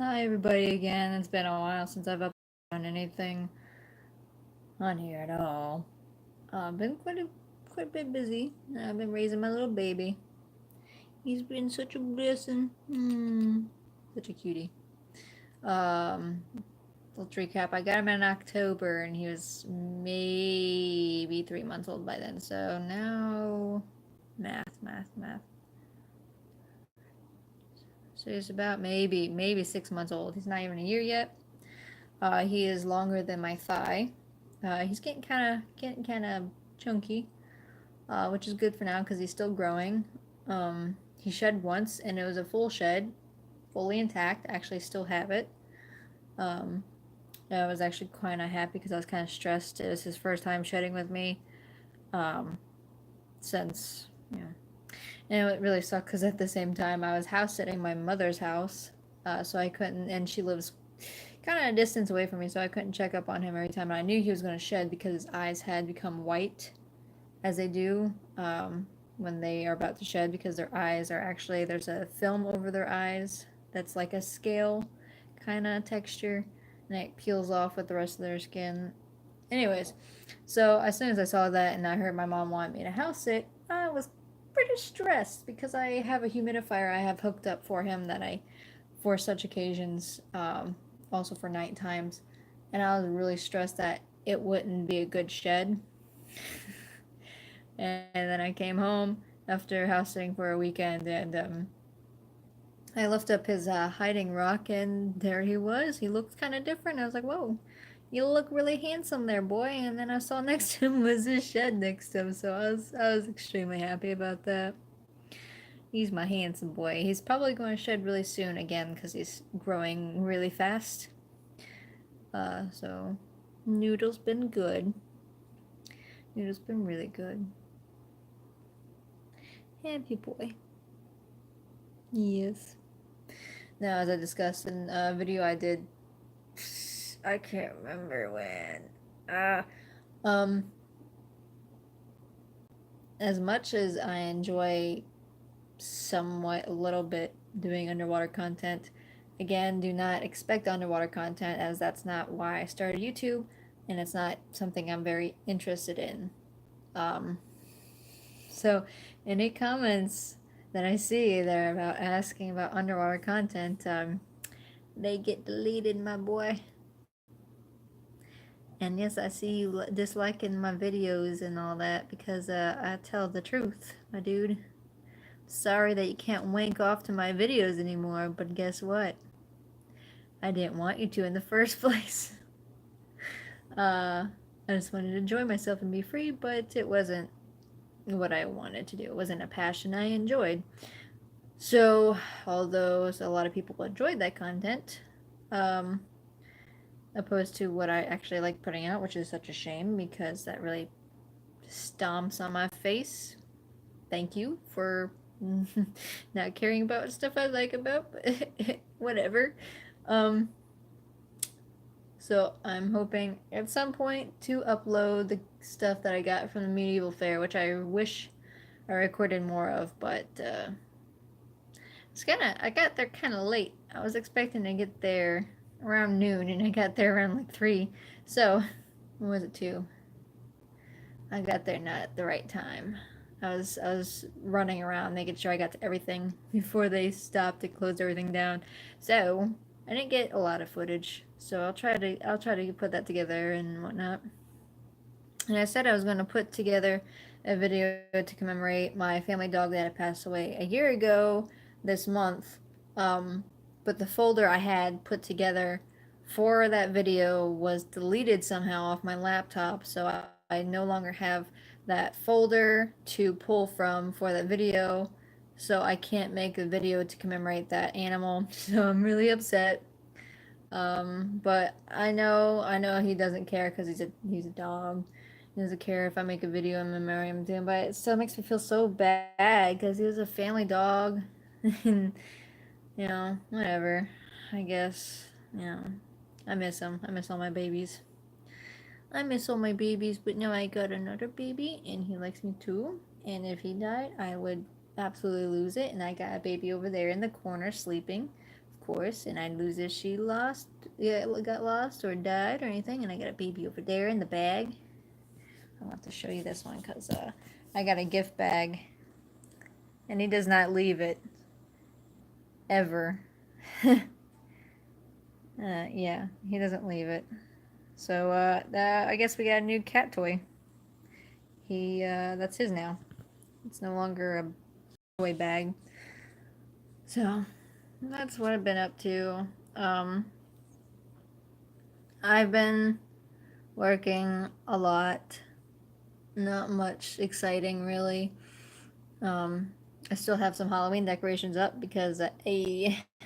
Hi everybody again. It's been a while since I've uploaded on anything on here at all. I've been quite a bit busy. I've been raising my little baby. He's been such a blessing. Such a cutie. Um, let's recap. I got him in October, and he was maybe 3 months old by then. So now, math. So he's about maybe 6 months old. He's not even a year yet. He is longer than my thigh. He's getting kind of chunky, which is good for now because he's still growing. He shed once, and it was a full shed, fully intact. Actually, still have it. Um, I was actually kind of happy because I was kind of stressed. It was his first time shedding with me um, since and it really sucked because at the same time I was house sitting my mother's house, so I couldn't, and she lives kind of a distance away from me, so I couldn't check up on him every time. And I knew he was going to shed because his eyes had become white, as they do when they are about to shed, because their eyes are actually, there's a film over their eyes that's like a scale kind of texture, and it peels off with the rest of their skin. Anyways, so as soon as I saw that and I heard my mom wanted me to house sit, I was pretty stressed because I have a humidifier I have hooked up for him that I, for such occasions, also for night times, and I was really stressed that it wouldn't be a good shed. And then I came home after house sitting for a weekend, and I lifted up his hiding rock, and there he was. He looked kind of different. I was like, whoa, you look really handsome there, boy. And then I saw next to him was his shed next to him, so I was extremely happy about that. He's my handsome boy. He's probably going to shed really soon again because he's growing really fast. So Noodle's been good. Noodle's been really good. Happy boy. Yes. Now, as I discussed in a video I did, I can't remember when. Um, as much as I enjoy somewhat a little bit doing underwater content, again, do not expect underwater content as that's not why I started YouTube, and it's not something I'm very interested in. Um, so any comments that I see there about asking about underwater content, they get deleted, my boy. And yes, I see you disliking my videos and all that because I tell the truth, my dude. Sorry that you can't wank off to my videos anymore, but guess what? I didn't want you to in the first place. I just wanted to enjoy myself and be free, but it wasn't what I wanted to do. It wasn't a passion I enjoyed. So, although a lot of people enjoyed that content, um, opposed to what I actually like putting out, which is such a shame because that really stomps on my face. Thank you for not caring about stuff I like about, but whatever. Um, so I'm hoping at some point to upload the stuff that I got from the medieval fair, which I wish I recorded more of, but I got there kind of late. I was expecting to get there around noon, and I got there around like 3. So, when was it 2? I got there not at the right time. I was running around making sure I got to everything before they stopped and closed everything down. So I didn't get a lot of footage. So I'll try to put that together and whatnot. And I said I was going to put together a video to commemorate my family dog that had passed away a year ago this month. Um, but the folder I had put together for that video was deleted somehow off my laptop, so I no longer have that folder to pull from for that video. So I can't make a video to commemorate that animal. So I'm really upset. But I know he doesn't care because he's a dog. He doesn't care if I make a video in memory of him, but it still makes me feel so bad because he was a family dog, and whatever. I guess I miss him. I miss all my babies. I miss all my babies, but now I got another baby, and he likes me too. And if he died, I would absolutely lose it. And I got a baby over there in the corner sleeping. course, and I'd lose if she got lost or died or anything, and I got a baby over there in the bag. I'll have to show you this one because I got a gift bag, and he does not leave it ever. Yeah, he doesn't leave it. So I guess we got a new cat toy. That's his now. It's no longer a toy bag. So that's what I've been up to. I've been working a lot. Not much exciting, really. I still have some Halloween decorations up because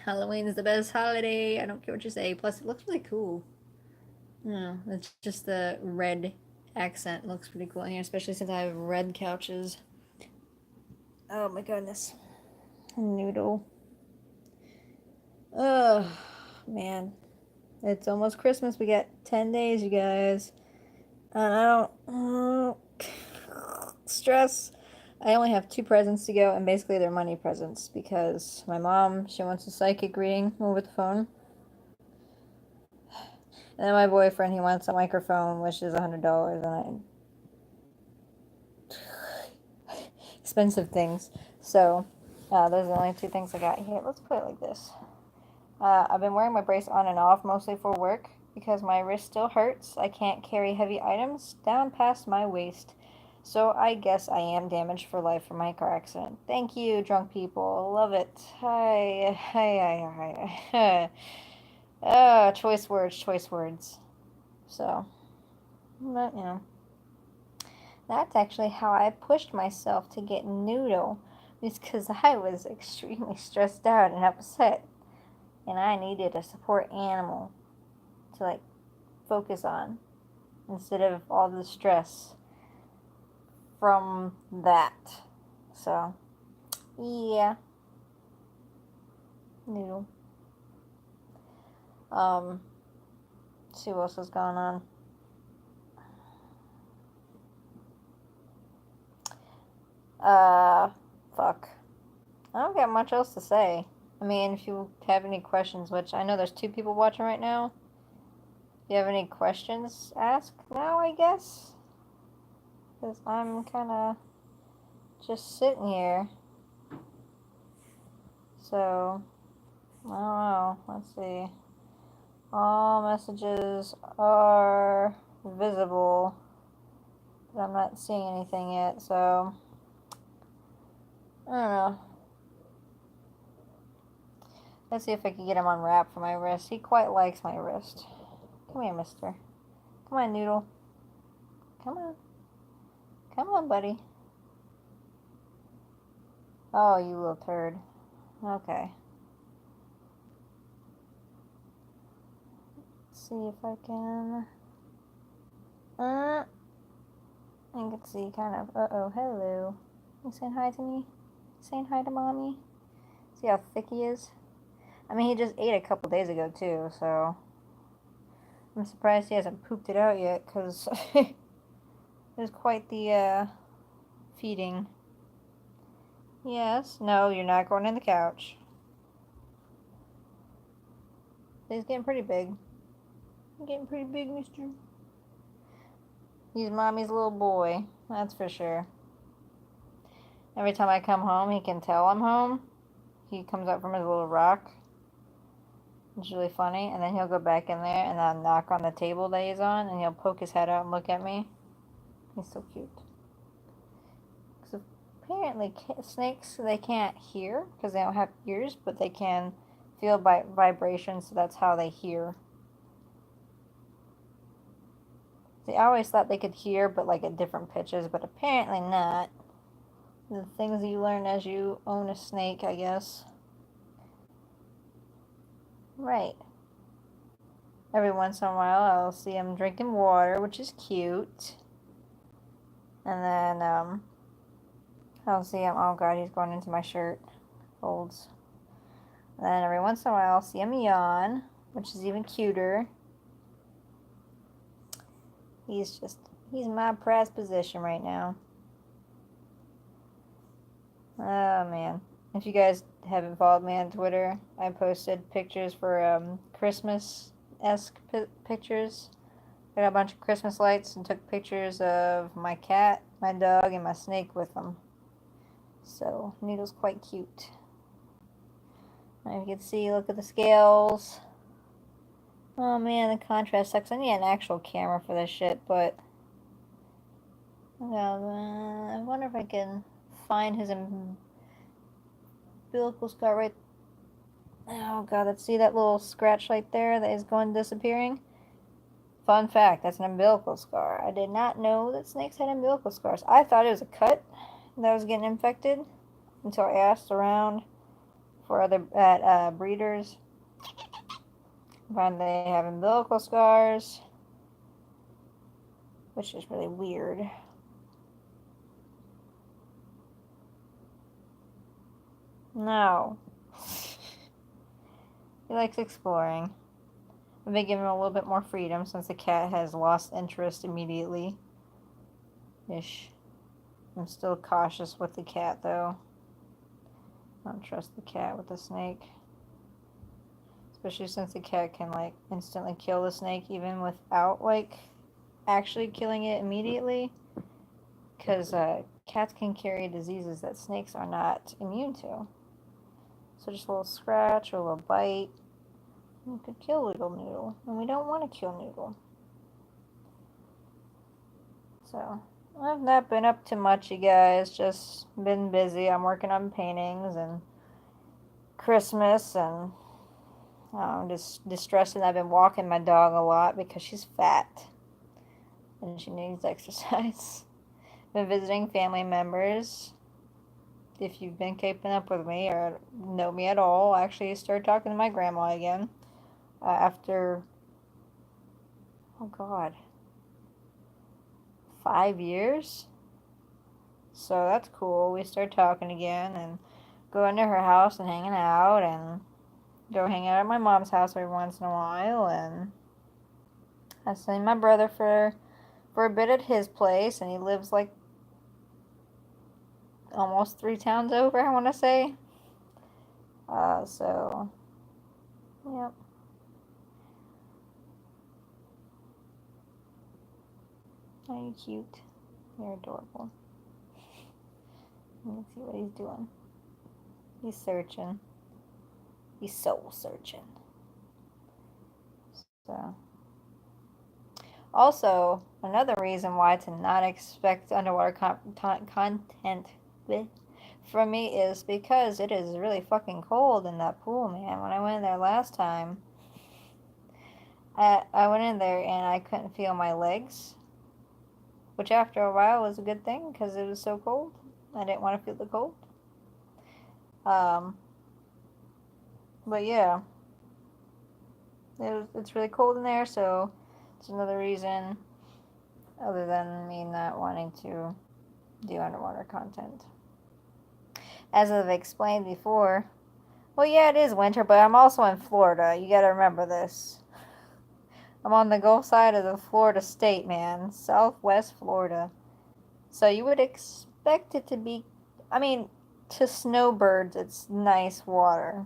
Halloween is the best holiday. I don't care what you say. Plus, it looks really cool. No, it's just the red accent looks pretty cool in here, especially since I have red couches. Oh my goodness. Noodle. Oh, man. It's almost Christmas. We got 10 days, you guys. And I don't stress. I only have 2 presents to go, and basically they're money presents because my mom, she wants a psychic reading over the phone. And then my boyfriend, he wants a microphone, which is $100, and expensive things. So, those are the only 2 things I got here. Let's put it like this. I've been wearing my brace on and off, mostly for work, because my wrist still hurts. I can't carry heavy items down past my waist. So I guess I am damaged for life from my car accident. Thank you, drunk people. Love it. Hi. Choice words. So, but, that's actually how I pushed myself to get Noodle. It's because I was extremely stressed out and upset. And I needed a support animal to, focus on instead of all the stress from that. So, yeah. Noodle. See what else is going on. Fuck. I don't got much else to say. I mean, if you have any questions, which I know there's 2 people watching right now. If you have any questions, ask now, I guess. Because I'm kind of just sitting here. So, I don't know. Let's see. All messages are visible. But I'm not seeing anything yet, so I don't know. Let's see if I can get him unwrapped for my wrist. He quite likes my wrist. Come here, mister. Come on, Noodle. Come on. Come on, buddy. Oh, you little turd. Okay. Let's see if I can... I can see kind of... Uh-oh, hello. You saying hi to me? Saying hi to mommy? See how thick he is? I mean, he just ate a couple days ago, too, so... I'm surprised he hasn't pooped it out yet, because... it was quite the, feeding. Yes. No, you're not going in the couch. He's getting pretty big. You're getting pretty big, mister. He's mommy's little boy. That's for sure. Every time I come home, he can tell I'm home. He comes up from his little rock. It's really funny. And then he'll go back in there and I'll knock on the table that he's on and he'll poke his head out and look at me. He's so cute. Because apparently snakes, they can't hear because they don't have ears, but they can feel vibrations, so that's how they hear. See, I always thought they could hear, but at different pitches, but apparently not. The things that you learn as you own a snake, I guess. Right. Every once in a while, I'll see him drinking water, which is cute. And then, I'll see him, oh god, he's going into my shirt. Folds. And then every once in a while, I'll see him yawn, which is even cuter. He's my prized possession right now. Oh, man. If you guys haven't followed me on Twitter, I posted pictures for Christmas-esque pictures. I got a bunch of Christmas lights and took pictures of my cat, my dog, and my snake with them. So, Noodle's quite cute. And you can see, look at the scales. Oh man, the contrast sucks. I need an actual camera for this shit, but I wonder if I can find his umbilical scar right. Oh god, let's see that little scratch right there that is going disappearing. Fun fact, that's an umbilical scar. I did not know that snakes had umbilical scars. I thought it was a cut that was getting infected until I asked around for other breeders. Find they have umbilical scars, which is really weird. No. He likes exploring. I've been giving him a little bit more freedom since the cat has lost interest immediately. Ish. I'm still cautious with the cat though. I don't trust the cat with the snake. Especially since the cat can like instantly kill the snake even without like actually killing it immediately. Because cats can carry diseases that snakes are not immune to. So just a little scratch or a little bite. You could kill Little Noodle. And we don't want to kill Noodle. So, I've not been up to much, you guys. Just been busy. I'm working on paintings and Christmas and I'm just distressed. And I've been walking my dog a lot because she's fat and she needs exercise. Been visiting family members. If you've been keeping up with me or know me at all, I actually started talking to my grandma again after, oh god, 5 years. So that's cool. We started talking again and going to her house and hanging out and go hang out at my mom's house every once in a while. And I seen my brother for a bit at his place, and he lives like almost 3 towns over, I want to say. So, yep. Are you cute? You're adorable. Let's see what he's doing. He's searching. He's soul searching. So, also, another reason why to not expect underwater content from me is because it is really fucking cold in that pool, man. When I went in there last time, I went in there and I couldn't feel my legs, which after a while was a good thing because it was so cold. I didn't want to feel the cold. But yeah, it's really cold in there, so it's another reason other than me not wanting to do underwater content. As I've explained before, well, yeah, it is winter, but I'm also in Florida. You gotta remember this. I'm on the Gulf side of the Florida state, man. Southwest Florida. So you would expect it to be, I mean, to snowbirds, it's nice water.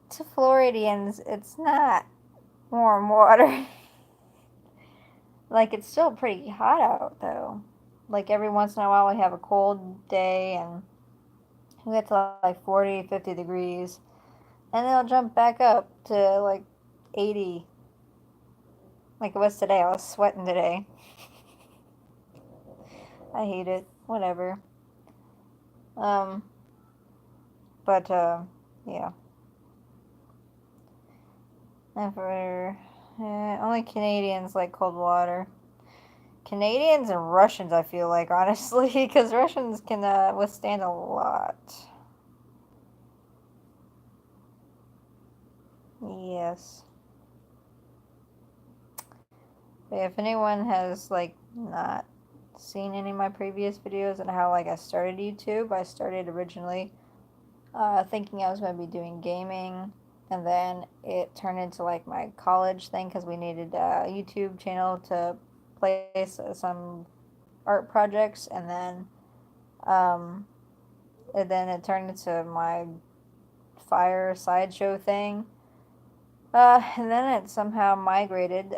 To Floridians, it's not warm water. Like, it's still pretty hot out, though. Like, every once in a while we have a cold day and we get to like 40, 50 degrees. And then it'll jump back up to like 80. Like it was today. I was sweating today. I hate it. Whatever. Um, but, yeah. And for, only Canadians like cold water. Canadians and Russians, I feel like, honestly, because Russians can withstand a lot. Yes. But if anyone has, like, not seen any of my previous videos and how, like, I started YouTube, I started originally thinking I was going to be doing gaming, and then it turned into, like, my college thing because we needed a YouTube channel to place some art projects, and then Um, and then it turned into my fire sideshow thing. And then it somehow migrated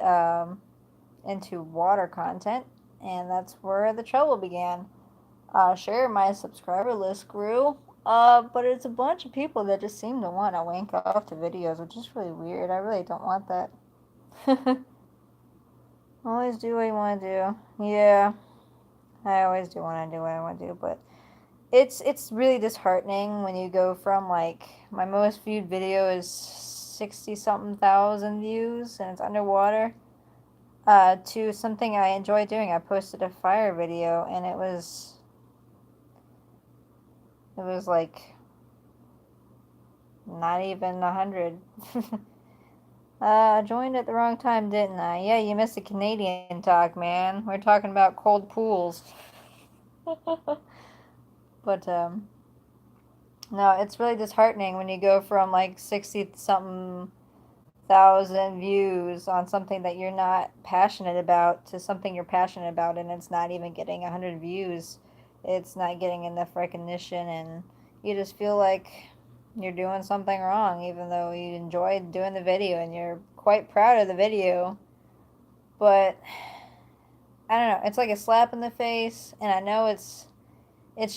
into water content, and that's where the trouble began. Sure, my subscriber list grew, but it's a bunch of people that just seem to want to wank off to videos, which is really weird. I really don't want that. Always do what you want to do. Yeah, I always do want to do what I want to do, but it's really disheartening when you go from like my most viewed video is 60 something thousand views and it's underwater to something I enjoy doing. I posted a fire video and it was like not even 100. I joined at the wrong time, didn't I? Yeah, you missed the Canadian talk, man. We're talking about cold pools. But no, it's really disheartening when you go from like 60 something thousand views on something that you're not passionate about to something you're passionate about, and it's not even getting 100 views. It's not getting enough recognition, and you just feel like you're doing something wrong, even though you enjoyed doing the video and you're quite proud of the video. But I don't know, it's like a slap in the face, and I know it's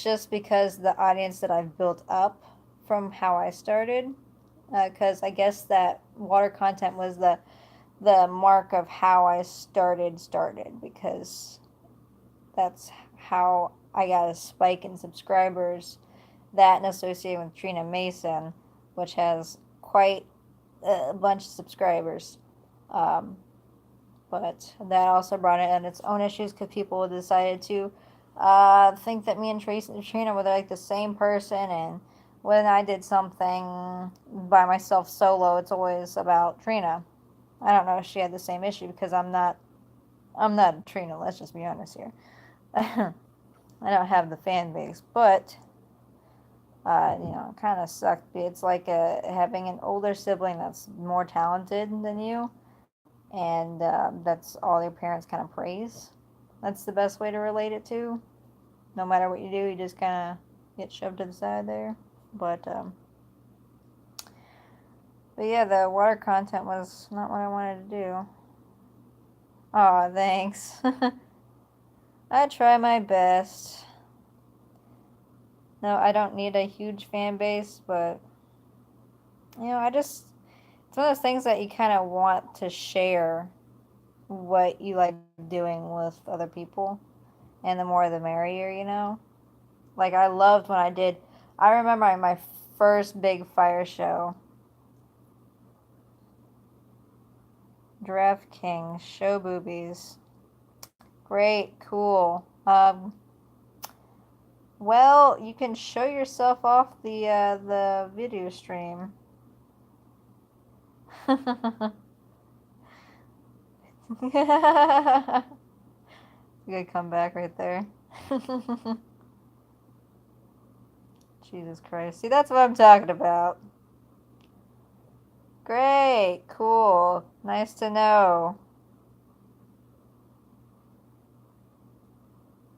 just because the audience that I've built up from how I started, because I guess that water content was the mark of how I started because that's how I got a spike in subscribers. That and associated with Trina Mason, which has quite a bunch of subscribers. Um, but that also brought it on its own issues because people decided to think that me and Trina were like the same person, and when I did something by myself solo, it's always about Trina. I don't know if she had the same issue because I'm not Trina. Let's just be honest here. I don't have the fan base, but kind of sucked. It's like having an older sibling that's more talented than you, and that's all your parents kind of praise. That's the best way to relate it to. No matter what you do, you just kind of get shoved to the side there. But but yeah, the water content was not what I wanted to do. Aw, thanks. I try my best. No, I don't need a huge fan base, but it's one of those things that you kind of want to share what you like doing with other people, and the more the merrier. Like I loved when I remember my first big fire show, DraftKings, show boobies. Great, cool. Well, you can show yourself off the video stream. Good comeback right there. Jesus Christ. See, that's what I'm talking about. Great, cool, nice to know.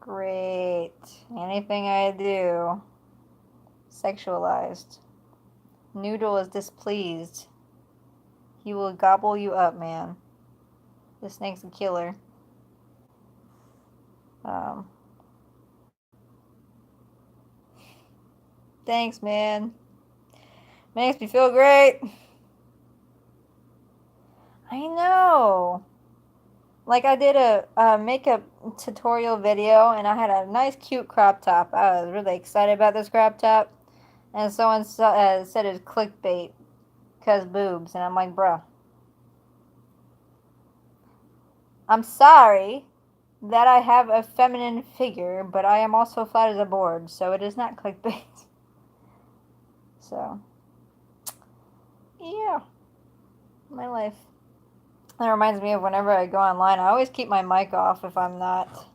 Great. Anything I do, sexualized. Noodle is displeased. He will gobble you up, man. The snake's a killer. Um, thanks, man. Makes me feel great. I know. Like I did a makeup tutorial video, and I had a nice, cute crop top. I was really excited about this crop top, and someone said it's clickbait because boobs, and I'm like, bruh, I'm sorry that I have a feminine figure, but I am also flat as a board, so it is not clickbait. So, yeah, my life. That reminds me of whenever I go online, I always keep my mic off if I'm not.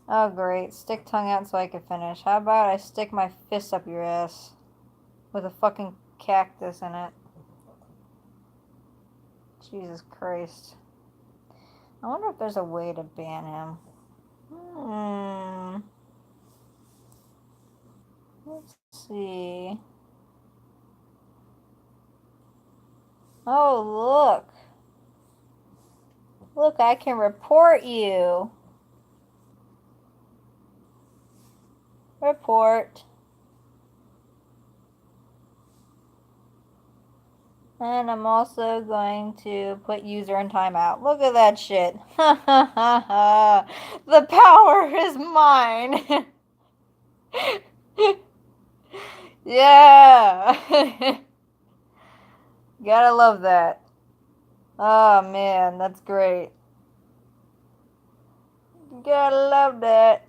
Oh, great. Stick tongue out so I can finish. How about I stick my fist up your ass with a fucking cactus in it? Jesus Christ. I wonder if there's a way to ban him. Let's see. Oh, look. Look, I can report you. Report. And I'm also going to put user in timeout. Look at that shit. The power is mine. Yeah. Gotta love that. Oh man, that's great. Gotta love that.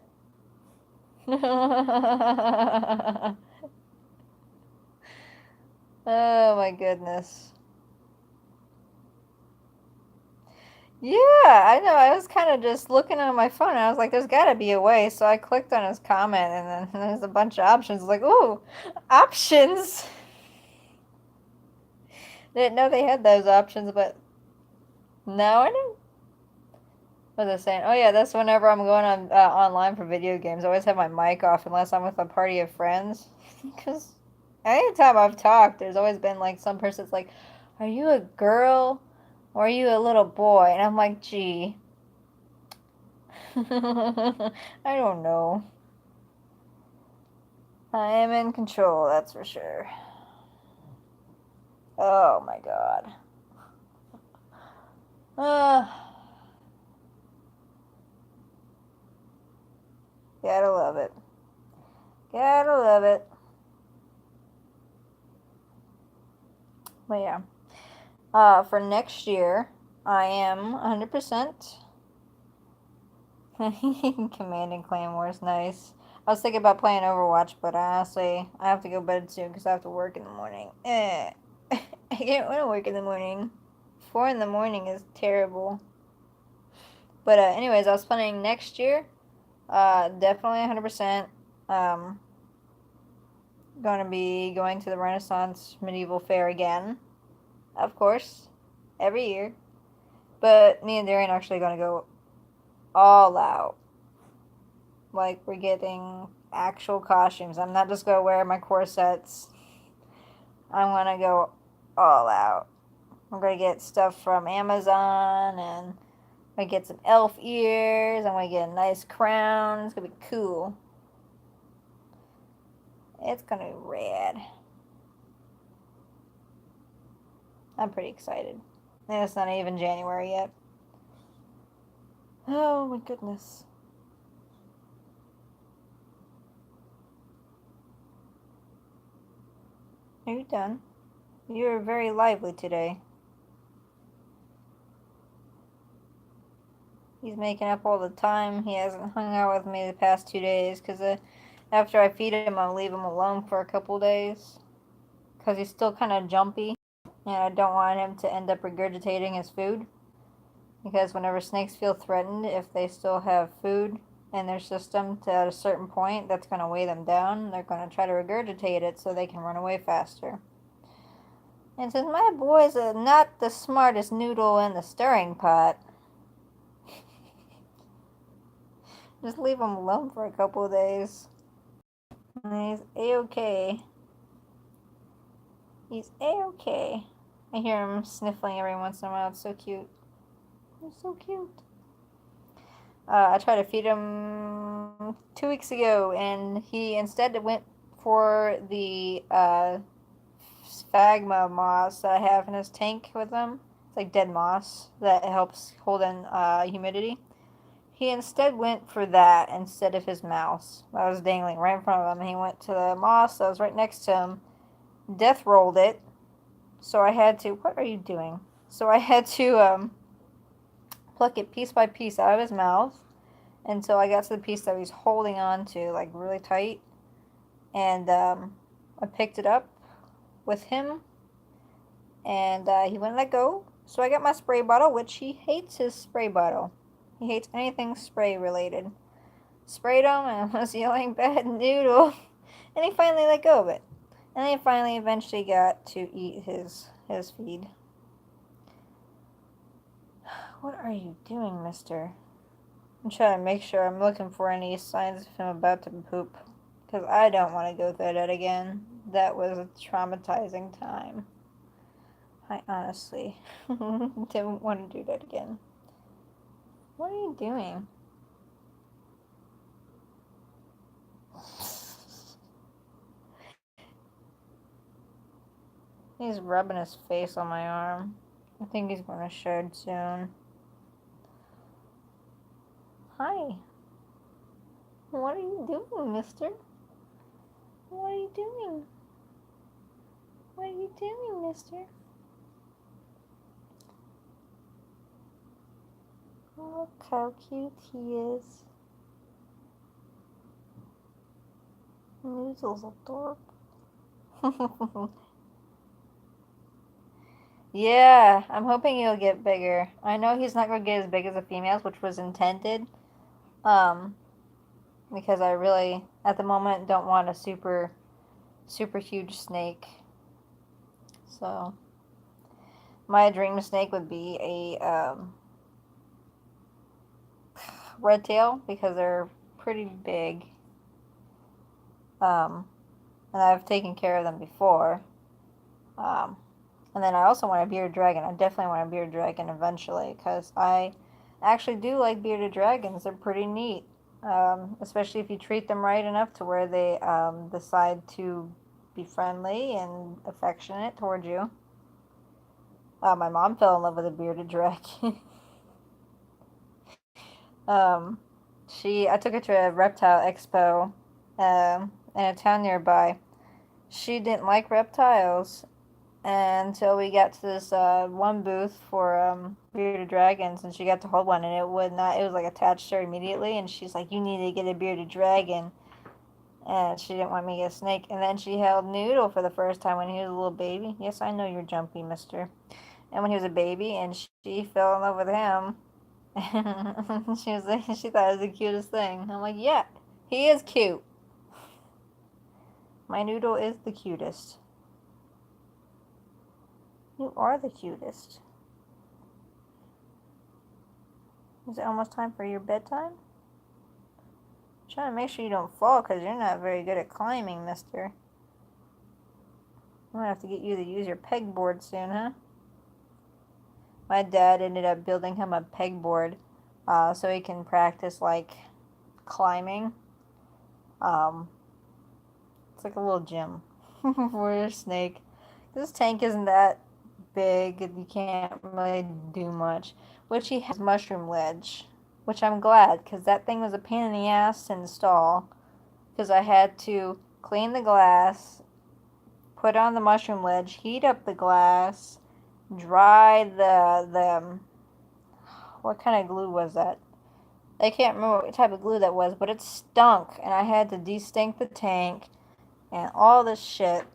Oh my goodness. Yeah, I know. I was kind of just looking on my phone and I was like, there's got to be a way. So I clicked on his comment and then there's a bunch of options. Like, ooh, options. Didn't know they had those options, but now I know. What was I saying? Oh yeah, that's whenever I'm going on online for video games. I always have my mic off unless I'm with a party of friends. Because anytime I've talked, there's always been like some person's like, "Are you a girl or are you a little boy?" And I'm like, "Gee, I don't know. I am in control, that's for sure." Oh my god. Uh, gotta love it. Gotta love it. But yeah. For next year, I am 100% Command and Clan Wars. Nice. I was thinking about playing Overwatch, but honestly, I have to go to bed soon because I have to work in the morning. I can't want to work in the morning. 4 in the morning is terrible. But anyways, I was planning next year. Definitely 100%. Going to be going to the Renaissance Medieval Fair again, of course, every year. But me and Darian are actually going to go all out. Like, we're getting actual costumes. I'm not just going to wear my corsets. I'm going to go all out. I'm going to get stuff from Amazon and I get some elf ears. I'm going to get a nice crown. It's going to be cool. It's going to be rad. I'm pretty excited. And it's not even January yet. Oh my goodness. Are you done? You're very lively today. He's making up all the time. He hasn't hung out with me the past 2 days because after I feed him, I'll leave him alone for a couple days because he's still kind of jumpy and I don't want him to end up regurgitating his food because whenever snakes feel threatened, if they still have food in their system to at a certain point, that's going to weigh them down. They're going to try to regurgitate it so they can run away faster. And since my boy's not the smartest noodle in the stirring pot, just leave him alone for a couple of days. And he's a-okay. He's a-okay. I hear him sniffling every once in a while. It's so cute. He's so cute. I tried to feed him 2 weeks ago, and he instead went for the sphagma moss that I have in his tank with him. It's like dead moss that helps hold in humidity. He instead went for that instead of his mouse that was dangling right in front of him. He went to the moss that was right next to him, death rolled it. So I had to. What are you doing? So I had to pluck it piece by piece out of his mouth until I got to the piece that he was holding on to, like really tight. And I picked it up with him, and he wouldn't let go. So I got my spray bottle, which he hates his spray bottle. He hates anything spray related. Sprayed him and was yelling bad noodle. And he finally let go of it. And he finally eventually got to eat his feed. What are you doing, mister? I'm trying to make sure I'm looking for any signs of him about to poop. because I don't want to go through that again. That was a traumatizing time. I honestly didn't want to do that again. What are you doing? He's rubbing his face on my arm. I think he's going to shed soon. Hi. What are you doing, mister? What are you doing? What are you doing, mister? Look how cute he is. Noodle's adorable. Yeah, I'm hoping he'll get bigger. I know he's not going to get as big as the females, which was intended. Um, because I really, at the moment, don't want a super huge snake. So, my dream snake would be a red tail because they're pretty big. And I've taken care of them before. And then I also want a bearded dragon. I definitely want a bearded dragon eventually because I actually do like bearded dragons. They're pretty neat. Especially if you treat them right enough to where they decide to be friendly and affectionate towards you. My mom fell in love with a bearded dragon. I took her to a reptile expo in a town nearby. She didn't like reptiles until we got to this one booth for bearded dragons, and she got to hold one, and it was like attached to her immediately, and she's like, you need to get a bearded dragon, and she didn't want me to get a snake. And then she held Noodle for the first time when he was a little baby. Yes, I know you're jumpy, mister. And when he was a baby, and she fell in love with him. She thought it was the cutest thing. I'm like, yeah, he is cute. My Noodle is the cutest. You are the cutest. Is it almost time for your bedtime? I'm trying to make sure you don't fall because you're not very good at climbing, mister. I'm gonna have to get you to use your pegboard soon, huh? My dad ended up building him a pegboard so he can practice like climbing. It's like a little gym for a snake. This tank isn't that big and you can't really do much. Which he has mushroom ledge, which I'm glad because that thing was a pain in the ass to install because I had to clean the glass, put on the mushroom ledge, heat up the glass, dry the what kind of glue was that? I can't remember what type of glue that was, but it stunk and I had to de-stink the tank and all this shit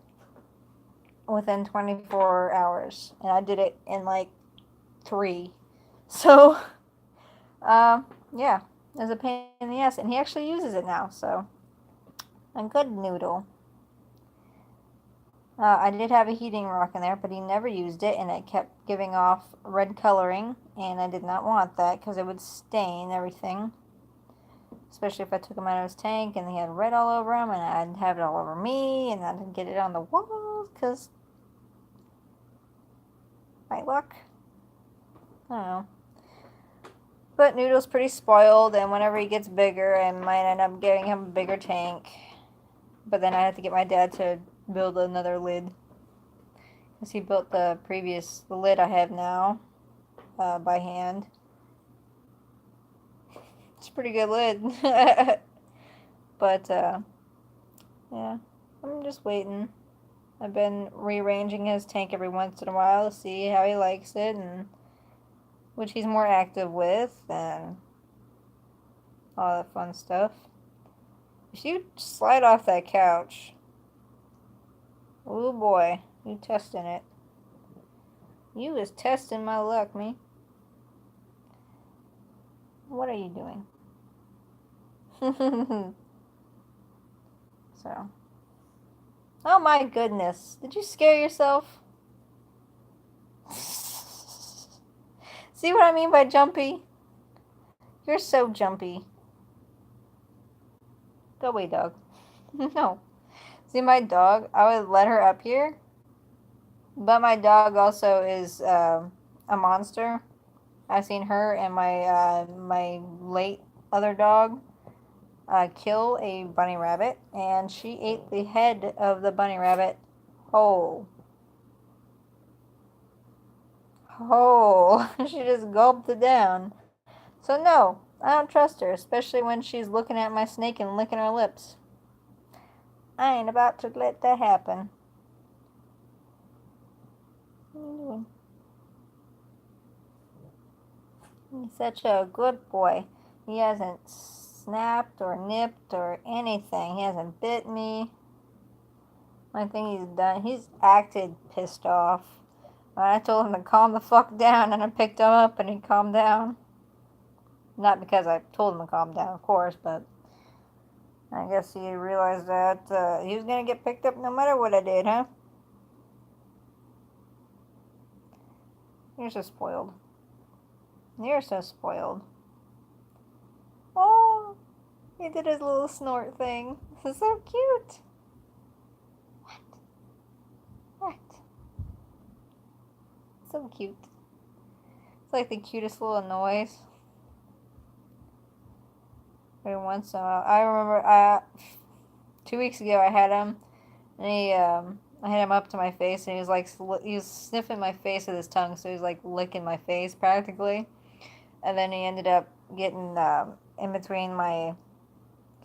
within 24 hours, and I did it in like 3. So, yeah, it was a pain in the ass, and he actually uses it now, so a good Noodle. I did have a heating rock in there, but he never used it, and it kept giving off red coloring, and I did not want that because it would stain everything. Especially if I took him out of his tank and he had red all over him, and I'd have it all over me, and I'd get it on the walls because my luck. I don't know. But Noodle's pretty spoiled, and whenever he gets bigger, I might end up getting him a bigger tank. But then I have to get my dad to build another lid. Because he built the lid I have now by hand. It's a pretty good lid. But, yeah, I'm just waiting. I've been rearranging his tank every once in a while to see how he likes it and which he's more active with and all that fun stuff. If you slide off that couch, oh boy, you testing it. You is testing my luck, me. What are you doing? So. Oh my goodness. Did you scare yourself? See what I mean by jumpy? You're so jumpy. Go away, dog. No. See, my dog, I would let her up here, but my dog also is a monster. I've seen her and my late other dog kill a bunny rabbit, and she ate the head of the bunny rabbit whole. Whole. She just gulped it down. So no, I don't trust her, especially when she's looking at my snake and licking her lips. I ain't about to let that happen. What are you doing? He's such a good boy. He hasn't snapped or nipped or anything. He hasn't bit me. One thing he's done, he's acted pissed off. I told him to calm the fuck down, and I picked him up and he calmed down. Not because I told him to calm down, of course, but I guess he realized that he was going to get picked up no matter what I did, huh? You're so spoiled. You're so spoiled. Oh, he did his little snort thing. This is so cute. What? So cute. It's like the cutest little noise. Every once in a while. I remember 2 weeks ago I had him, and I had him up to my face, and he was like, he was sniffing my face with his tongue, so he was like licking my face practically. And then he ended up getting in between my,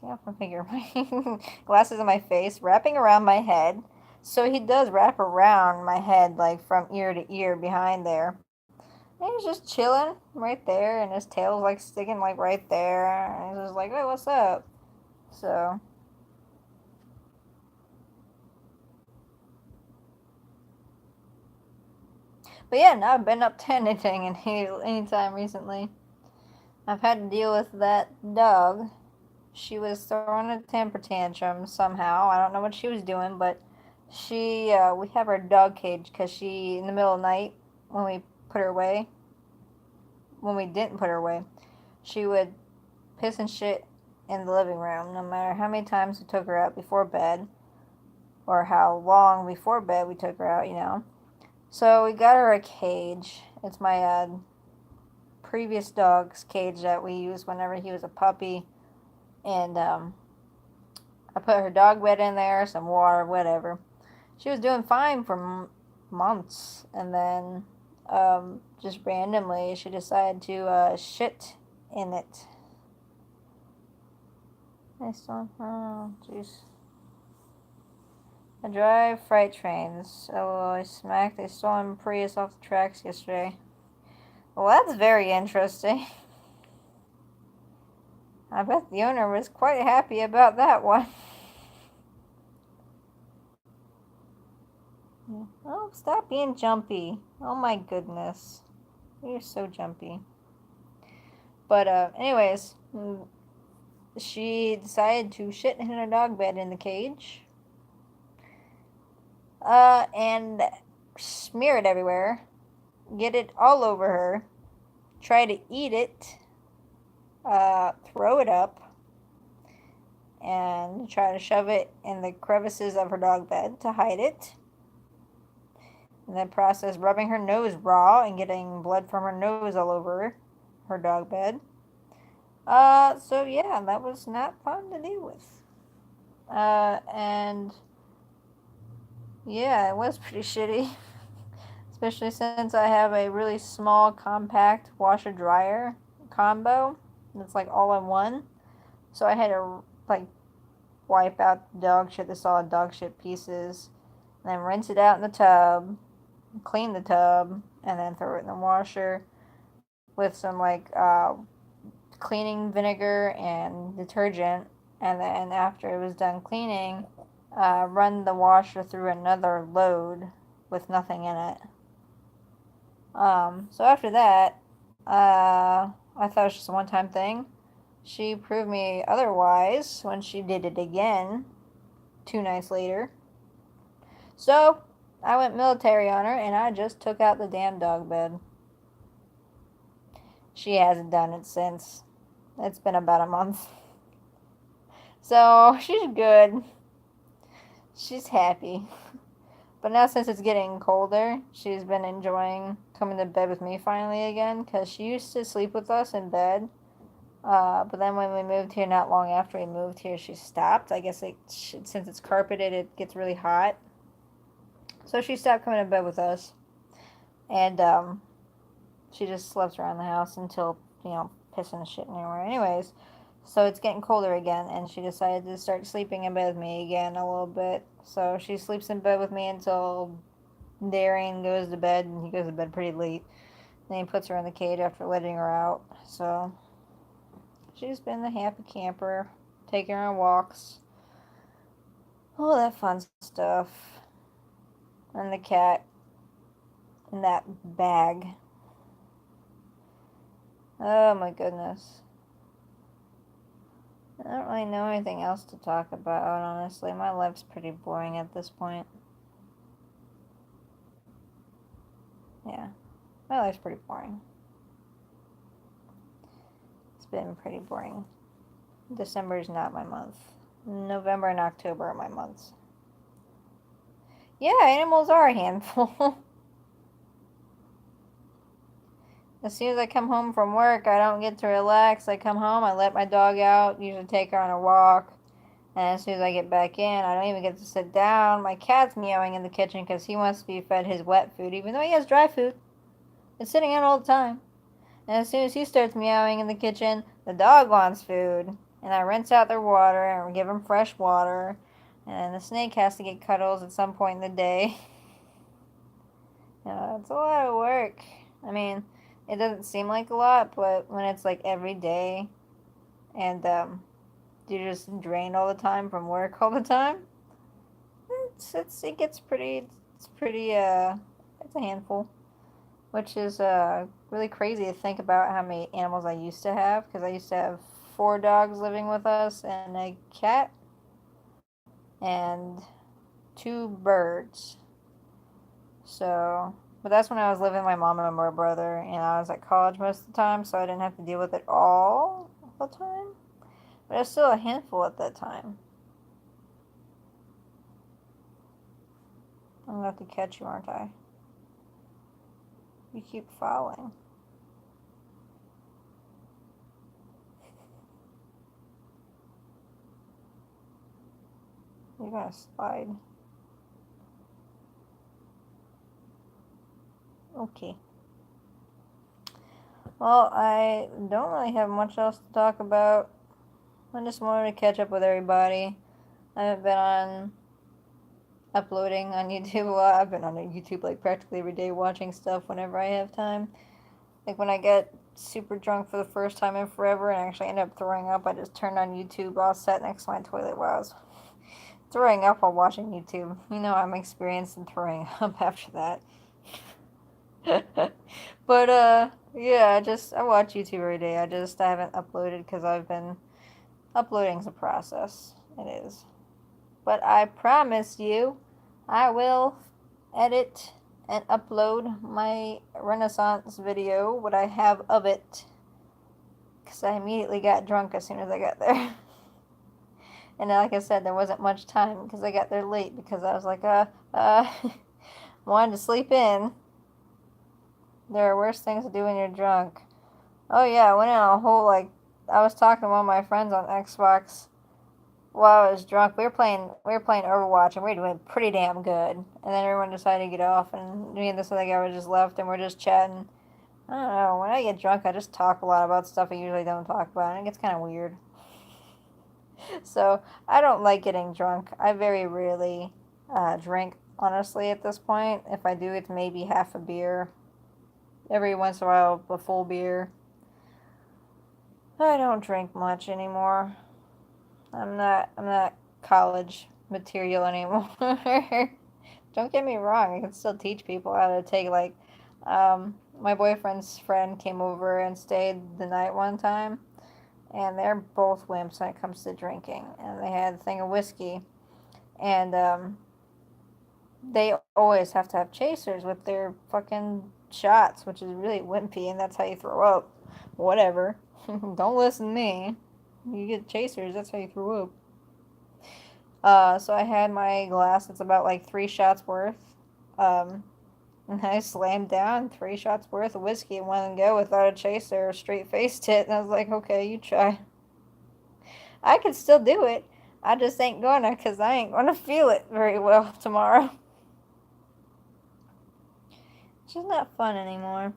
get off my finger, my glasses in my face, wrapping around my head. So he does wrap around my head, like from ear to ear behind there. And he's just chilling right there, and his tail's like sticking like right there. And he's just like, hey, what's up? So, but yeah, no, I've been up to anything any time recently. I've had to deal with that dog. She was throwing a temper tantrum somehow. I don't know what she was doing, but we have her dog cage because she, in the middle of the night, when we put her away, when we didn't put her away, she would piss and shit in the living room, no matter how many times we took her out before bed, or how long before bed we took her out, you know. So we got her a cage. It's my previous dog's cage that we used whenever he was a puppy, and I put her dog bed in there, some water, whatever. She was doing fine for months, and then just randomly she decided to shit in it. Oh, jeez. I drive freight trains. Oh, I smacked a stolen Prius off the tracks yesterday. Well, that's very interesting. I bet the owner was quite happy about that one. Oh, stop being jumpy. Oh my goodness. You're so jumpy. But, anyways, she decided to shit in her dog bed in the cage. And smear it everywhere. Get it all over her. Try to eat it. Throw it up. And try to shove it in the crevices of her dog bed to hide it. In that process, rubbing her nose raw and getting blood from her nose all over her dog bed. So yeah, that was not fun to deal with. And yeah, it was pretty shitty. Especially since I have a really small, compact washer-dryer combo. That's like all in one. So I had to like wipe out dog shit, the solid dog shit pieces, and then rinse it out in the tub, clean the tub, and then throw it in the washer with some like cleaning vinegar and detergent. And then after it was done cleaning, run the washer through another load with nothing in it. So after that, I thought it was just a one-time thing. She proved me otherwise when she did it again 2 nights later. So I went military on her, and I just took out the damn dog bed. She hasn't done it since. It's been about a month. So she's good. She's happy. But now since it's getting colder, she's been enjoying coming to bed with me finally again, because she used to sleep with us in bed. But then when we moved here, not long after we moved here, she stopped. I guess since it's carpeted, it gets really hot. So she stopped coming to bed with us. And she just slept around the house until, pissing and shit anywhere. Anyways, so it's getting colder again, and she decided to start sleeping in bed with me again a little bit. So she sleeps in bed with me until Darian goes to bed, and he goes to bed pretty late. Then he puts her in the cage after letting her out. So she's been the happy camper, taking her on walks, all that fun stuff. And the cat in that bag. Oh my goodness. I don't really know anything else to talk about, honestly. My life's pretty boring at this point. Yeah, my life's pretty boring. It's been pretty boring. December is not my month. November and October are my months. Yeah, animals are a handful. As soon as I come home from work, I don't get to relax. I come home, I let my dog out, usually take her on a walk. And as soon as I get back in, I don't even get to sit down. My cat's meowing in the kitchen because he wants to be fed his wet food, even though he has dry food. It's sitting out all the time. And as soon as he starts meowing in the kitchen, the dog wants food. And I rinse out their water and give them fresh water. And the snake has to get cuddles at some point in the day. It's a lot of work. I mean, it doesn't seem like a lot, but when it's like every day and you're just drained all the time from work all the time, it gets pretty, it's a handful. Which is really crazy to think about how many animals I used to have, because I used to have 4 dogs living with us and a cat and 2 birds. So, but that's when I was living with my mom and my brother, and I was at college most of the time, so I didn't have to deal with it all the time. But it was still a handful at that time. I'm gonna have to catch you, aren't I? You keep falling. You're gonna slide. Okay. Well, I don't really have much else to talk about. I just wanted to catch up with everybody. I haven't been on uploading on YouTube a lot. I've been on YouTube like practically every day watching stuff whenever I have time. Like when I get super drunk for the first time in forever and actually end up throwing up, I just turned on YouTube. I sat next to my toilet while I was throwing up while watching YouTube. I'm experienced in throwing up after that. But yeah, I watch YouTube every day. I haven't uploaded because I've been uploading's a process. It is. But I promise you, I will edit and upload my Renaissance video, what I have of it. Because I immediately got drunk as soon as I got there. And like I said, there wasn't much time because I got there late because I was like, wanted to sleep in. There are worse things to do when you're drunk. Oh yeah, I went in on a whole, I was talking to one of my friends on Xbox while I was drunk. We were playing Overwatch, and we were doing pretty damn good. And then everyone decided to get off, and me and this other guy were just left, and we're just chatting. I don't know, when I get drunk, I just talk a lot about stuff I usually don't talk about, and it gets kind of weird. So, I don't like getting drunk. I very rarely drink, honestly, at this point. If I do, it's maybe half a beer. Every once in a while, a full beer. I don't drink much anymore. I'm not college material anymore. Don't get me wrong, I can still teach people how to take my boyfriend's friend came over and stayed the night one time, and they're both wimps when it comes to drinking. And they had a thing of whiskey, and they always have to have chasers with their fucking shots, which is really wimpy, and that's how you throw up. Whatever. Don't listen to me. You get chasers, that's how you throw up. So I had my glass. It's about like 3 shots worth. Um, and I slammed down 3 shots worth of whiskey in one go without a chaser or straight faced it. And I was like, okay, you try. I can still do it. I just ain't gonna, cause I ain't gonna feel it very well tomorrow. It's just not fun anymore.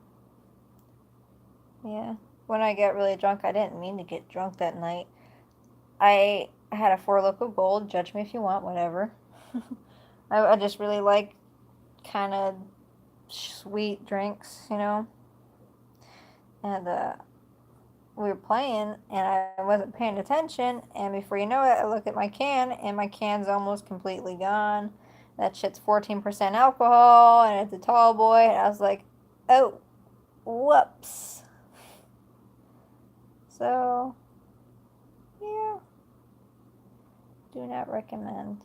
Yeah. When I get really drunk, I didn't mean to get drunk that night. I had a Four Loko Gold. Judge me if you want, whatever. I just really like kind of sweet drinks, you know. And we were playing, and I wasn't paying attention. And before you know it, I look at my can, and my can's almost completely gone. That shit's 14% alcohol, and it's a tall boy. And I was like, oh, whoops. So, yeah, do not recommend.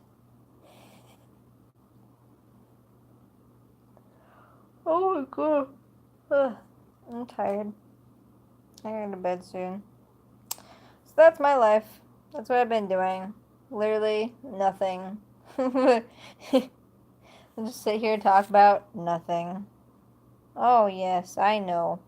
Oh my god. Ugh, I'm tired. I gotta go to bed soon. So that's my life. That's what I've been doing. Literally nothing. I just sit here and talk about nothing. Oh, yes, I know.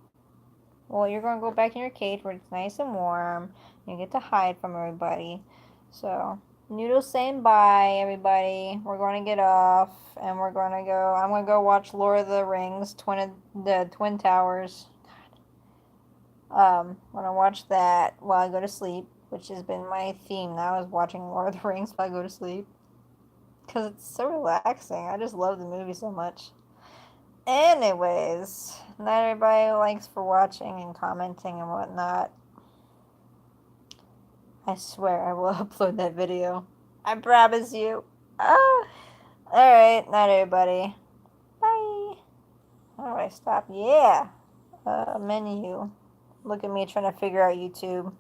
Well, you're going to go back in your cage where it's nice and warm. You get to hide from everybody. So, Noodle's saying bye, everybody. We're going to get off, and we're going to go. I'm going to go watch Lord of the Rings, the Twin Towers. I'm going to watch that while I go to sleep, which has been my theme now, is watching Lord of the Rings while I go to sleep. Because it's so relaxing. I just love the movie so much. Anyways, not everybody likes for watching and commenting and whatnot. I swear I will upload that video. I promise you. Ah. Alright, not everybody. Bye. How do I stop? Yeah. Menu. Look at me trying to figure out YouTube.